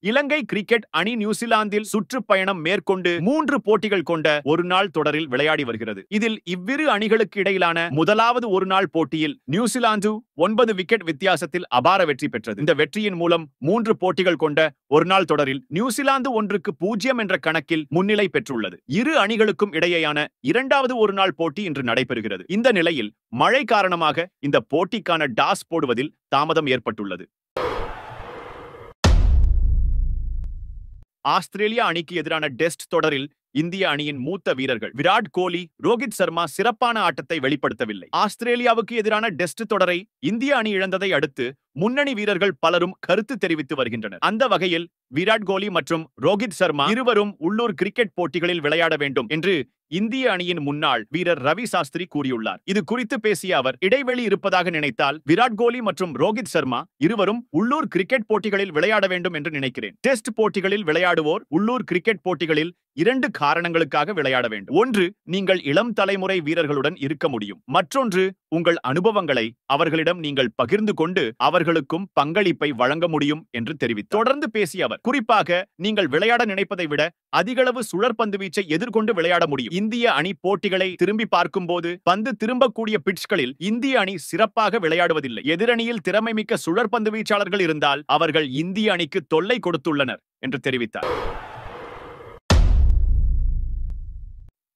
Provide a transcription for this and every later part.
இலங்கை cricket அணி நியூசிலாந்தில் சுற்றுப்பயணம் மேற்கொண்டு 3 போட்டிகள் கொண்ட ஒருநாள் தொடரில் விளையாடி வருகிறது. இதில் இவ்விரு அணிகளுக்கு இடையிலான முதலாவது ஒருநாள் போட்டியில் நியூசிலாந்து 9 விக்கெட் வித்தியாசத்தில் அபார வெற்றி பெற்றது. இந்த வெற்றியின் மூலம் 3 போட்டிகள் கொண்ட ஒருநாள் தொடரில் நியூசிலாந்து 1-0 என்ற கணக்கில் முன்னிலை பெற்றுள்ளது. இரு அணிகளுக்கும் இடையேயான இரண்டாவது ஒருநாள் போட்டி இன்று நடைபெறுகிறது. இந்த நிலையில் மழை காரணமாக இந்த போட்டிக்கான டாஸ் போடுவதில் தாமதம் ஏற்பட்டுள்ளது. ஆஸ்திரேலியா அணிக்கு எதிரான டெஸ்ட் தொடரில் இந்திய அணியின் மூத்த வீரர்கள் விராட் கோலி, ரோஹித் சர்மா சிறப்பான ஆட்டத்தை வெளிப்படுத்தவில்லை. ஆஸ்திரேலியாவுக்கு எதிரான டெஸ்ட் தொடரை இந்திய அணி இழந்ததை அடுத்து முன்னணி வீரர்கள் பலரும் கருத்து தெரிவித்து வருகின்றனர். அந்த வகையில் விராட் கோலி மற்றும் ரோஹித் சர்மா இருவரும் உள்ளூர் கிரிக்கெட் போட்டிகளில் விளையாட வேண்டும் என்று இந்திய அணியின் முன்னாள் வீரர் ரவி சாஸ்திரி கூறியுள்ளார். இது குறித்து பேசிய அவர், இடைவெளி இருப்பதாக நினைத்தால் விராட் கோலி மற்றும் ரோஹித் சர்மா இருவரும் உள்ளூர் கிரிக்கெட் போட்டிகளில் விளையாட வேண்டும் என்று நினைக்கிறேன். டெஸ்ட் போட்டிகளில் விளையாடுவோர் உள்ளூர் கிரிக்கெட் போட்டிகளில் 2 காரணங்களுக்காக விளையாட வேண்டும். ஒன்று, நீங்கள் இளம் தலைமுறை வீரர்களுடன் இருக்க முடியும். மற்றொன்று, உங்கள் அனுபவங்களை அவர்களிடம் நீங்கள் பகிர்ந்து கொண்டு அவர்களுக்கும் பங்களிப்பை வழங்க முடியும் என்று தெரிவித்தார். தொடர்ந்து பேசிய அவர், குறிப்பாக நீங்கள் விளையாட நினைப்பதை விட அதிகளவு சுழற்பந்து வீச்சை எதிர்கொண்டு விளையாட முடியும். இந்திய அணி போட்டிகளை திரும்பி பார்க்கும்போது பந்து திரும்பக்கூடிய பிட்ச்களில் இந்திய அணி சிறப்பாக விளையாடுவதில்லை. எதிரணியில் திறமைமிக்க சுழற்பந்து வீச்சாளர்கள் இருந்தால் அவர்கள் இந்திய அணிக்கு தொல்லை கொடுத்துள்ளனர் என்று தெரிவித்தார்.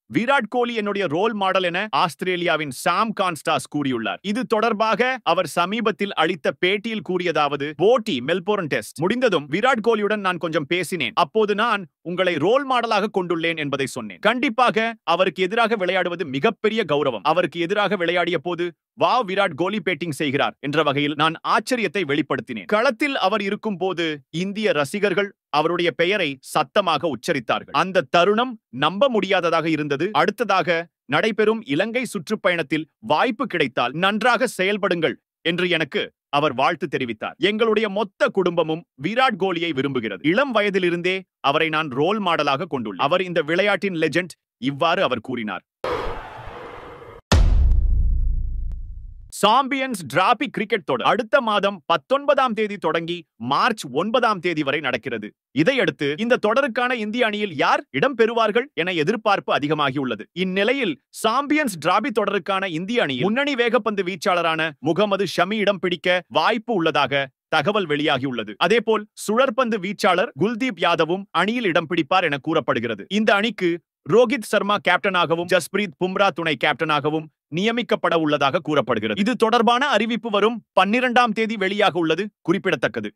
விராட் கோலி என்னுடைய ரோல் மாடல் என ஆஸ்திரேலியாவின் சாம் கான்ஸ்டாஸ் கூறியுள்ளார். இது தொடர்பாக அவர் சமீபத்தில் அளித்த பேட்டியில் கூறியதாவது, போட்டி மெல்போர்ன் டெஸ்ட் முடிந்ததும் விராட் கோலியுடன் நான் கொஞ்சம் பேசினேன். அப்போது நான் உங்களை ரோல் மாடலாக கொண்டுள்ளேன் என்பதை சொன்னேன். கண்டிப்பாக அவருக்கு எதிராக விளையாடுவது மிகப்பெரிய கௌரவம். அவருக்கு எதிராக விளையாடிய போது வாவ், விராட் கோலி பேட்டிங் செய்கிறார் என்ற வகையில் நான் ஆச்சரியத்தை வெளிப்படுத்தினேன். களத்தில் அவர் இருக்கும் போது இந்திய ரசிகர்கள் அவருடைய பெயரை சத்தமாக உச்சரித்தார்கள். அந்த தருணம் நம்ப முடியாததாக இருந்தது. அடுத்ததாக நடைபெறும் இலங்கை சுற்றுப்பயணத்தில் வாய்ப்பு கிடைத்தால் நன்றாக செயல்படுங்கள் என்று எனக்கு அவர் வாழ்த்து தெரிவித்தார். எங்களுடைய மொத்த குடும்பமும் விராட் கோலியை விரும்புகிறது. இளம் வயதிலிருந்தே அவரை நான் ரோல் மாடலாக கொண்டுள்ளேன். அவர் இந்த விளையாட்டின் லெஜெண்ட். இவ்வாறு அவர் கூறினார். சாம்பியன்ஸ் டிராபி கிரிக்கெட் தொடர் அடுத்த மாதம் 19ஆம் தேதி தொடங்கி மார்ச் 9ஆம் தேதி வரை நடக்கிறது. இதையடுத்து இந்த தொடருக்கான இந்திய அணியில் யார் இடம் பெறுவார்கள் என எதிர்பார்ப்பு அதிகமாகியுள்ளது. இந்நிலையில் சாம்பியன்ஸ் டிராபி தொடருக்கான இந்திய அணியில் முன்னணி வேகப்பந்து வீச்சாளரான முகமது ஷமி இடம் பிடிக்க வாய்ப்பு உள்ளதாக தகவல் வெளியாகியுள்ளது. அதேபோல் சுழற்பந்து வீச்சாளர் குல்தீப் யாதவும் அணியில் இடம் பிடிப்பார் என கூறப்படுகிறது. இந்த அணிக்கு ரோஹித் சர்மா கேப்டனாகவும் ஜஸ்பிரீத் பும்ரா துணை கேப்டனாகவும் நியமிக்கப்பட உள்ளதாக கூறப்படுகிறது. இது தொடர்பான அறிவிப்பு வரும் 12ஆம் தேதி வெளியாக உள்ளது குறிப்பிடத்தக்கது.